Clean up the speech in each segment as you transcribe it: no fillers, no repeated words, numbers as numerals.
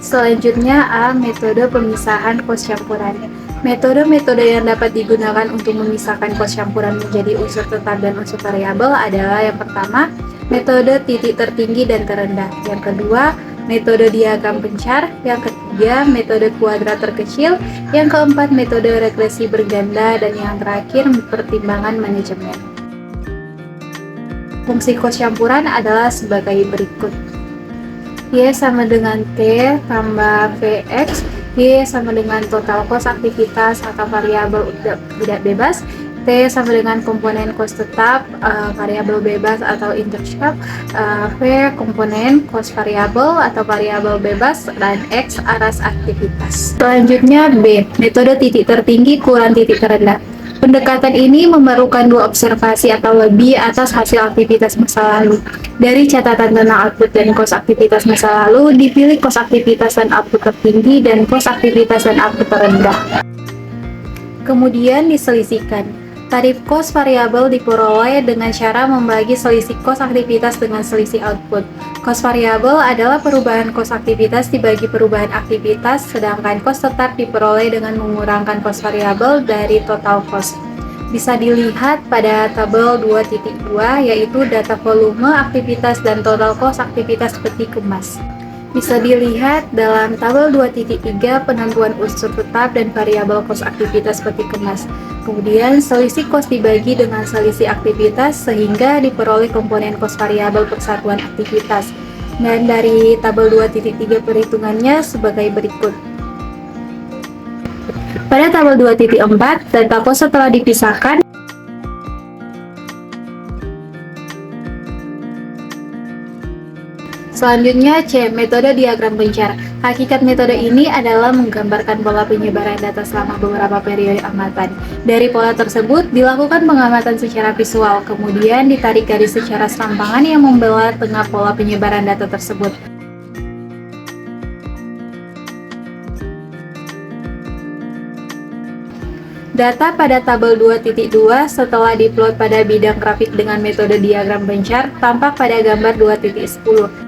Selanjutnya A. Metode pemisahan kos campuran. Metode-metode yang dapat digunakan untuk memisahkan kos campuran menjadi unsur tetap dan unsur variabel adalah yang pertama, metode titik tertinggi dan terendah. Yang kedua, metode diagram pencar. Yang ketiga, metode kuadrat terkecil. Yang keempat, metode regresi berganda. Dan yang terakhir, pertimbangan manajemen. Fungsi kos campuran adalah sebagai berikut. Y sama dengan T tambah Vx. Y sama dengan total kos aktivitas atau variabel tidak bebas. T sama dengan komponen kos tetap, variabel bebas atau intercept. V komponen kos variabel atau variabel bebas, dan X aras aktivitas. Selanjutnya B, metode titik tertinggi kurang titik terendah. Pendekatan ini memerlukan dua observasi atau lebih atas hasil aktivitas masa lalu. Dari catatan tentang output dan kos aktivitas masa lalu, dipilih kos aktivitas dan output tertinggi dan kos aktivitas dan output terendah. Kemudian diselisihkan. Tarif kos variabel diperoleh dengan cara membagi selisih kos aktivitas dengan selisih output. Kos variabel adalah perubahan kos aktivitas dibagi perubahan aktivitas, sedangkan kos tetap diperoleh dengan mengurangkan kos variabel dari total kos. Bisa dilihat pada tabel 2.2, yaitu data volume aktivitas dan total kos aktivitas peti kemas. Bisa dilihat dalam tabel 2.3 penentuan unsur tetap dan variabel kos aktivitas peti kemas. Kemudian selisih kos dibagi dengan selisih aktivitas sehingga diperoleh komponen kos variabel persatuan aktivitas. Dan dari tabel 2.3 perhitungannya sebagai berikut. Pada tabel 2.4, data kos setelah dipisahkan Selanjutnya C. Metode diagram pencar. Hakikat metode ini adalah menggambarkan pola penyebaran data selama beberapa periode amatan. Dari pola tersebut, dilakukan pengamatan secara visual, kemudian ditarik garis secara serampangan yang membelah tengah pola penyebaran data tersebut. Data pada tabel 2.2 setelah diplot pada bidang grafik dengan metode diagram pencar tampak pada gambar 2.10.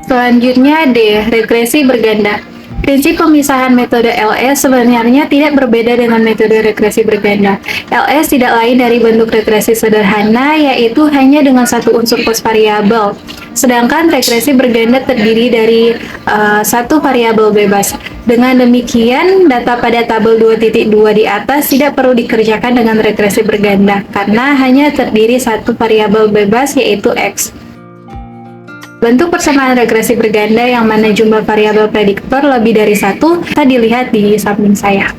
Selanjutnya D. Regresi berganda. Prinsip pemisahan metode LS sebenarnya tidak berbeda dengan metode regresi berganda. LS tidak lain dari bentuk regresi sederhana, yaitu hanya dengan satu unsur kos variabel. Sedangkan regresi berganda terdiri dari satu variabel bebas. Dengan demikian, data pada tabel 2.2 di atas tidak perlu dikerjakan dengan regresi berganda, karena hanya terdiri satu variabel bebas, yaitu X. Bentuk persamaan regresi berganda yang mana jumlah variabel prediktor lebih dari satu, bisa dilihat di samping saya.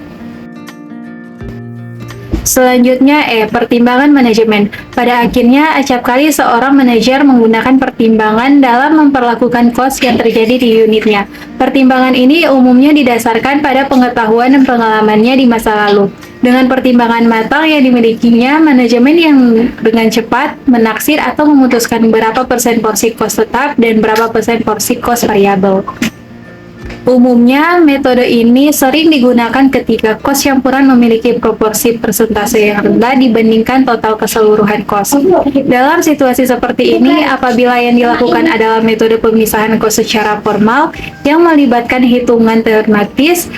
Selanjutnya E. Pertimbangan manajemen. Pada akhirnya, acap kali seorang manajer menggunakan pertimbangan dalam memperlakukan kos yang terjadi di unitnya. Pertimbangan ini umumnya didasarkan pada pengetahuan dan pengalamannya di masa lalu. Dengan pertimbangan matang yang dimilikinya, manajemen yang dengan cepat menaksir atau memutuskan berapa persen porsi kos tetap dan berapa persen porsi kos variabel. Umumnya, metode ini sering digunakan ketika kos campuran memiliki proporsi persentase yang rendah dibandingkan total keseluruhan kos. Dalam situasi seperti ini, apabila yang dilakukan adalah metode pemisahan kos secara formal yang melibatkan hitungan teoretis,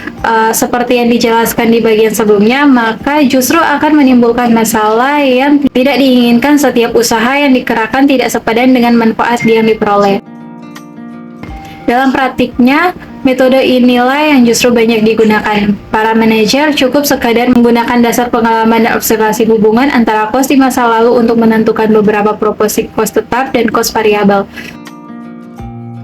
seperti yang dijelaskan di bagian sebelumnya, maka justru akan menimbulkan masalah yang tidak diinginkan setiap usaha yang dikerahkan tidak sepadan dengan manfaat yang diperoleh. Dalam praktiknya, metode inilah yang justru banyak digunakan. Para manajer cukup sekadar menggunakan dasar pengalaman dan observasi hubungan antara kos di masa lalu untuk menentukan beberapa proporsi kos tetap dan kos variabel.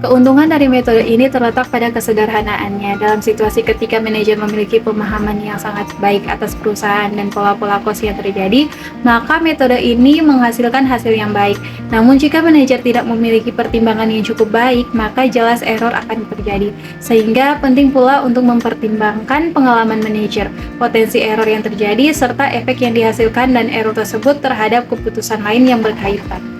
Keuntungan dari metode ini terletak pada kesederhanaannya. Dalam situasi ketika manajer memiliki pemahaman yang sangat baik atas perusahaan dan pola-pola cost yang terjadi, maka metode ini menghasilkan hasil yang baik. Namun jika manajer tidak memiliki pertimbangan yang cukup baik, maka jelas error akan terjadi. Sehingga penting pula untuk mempertimbangkan pengalaman manajer, potensi error yang terjadi, serta efek yang dihasilkan dan error tersebut terhadap keputusan lain yang berkaitan.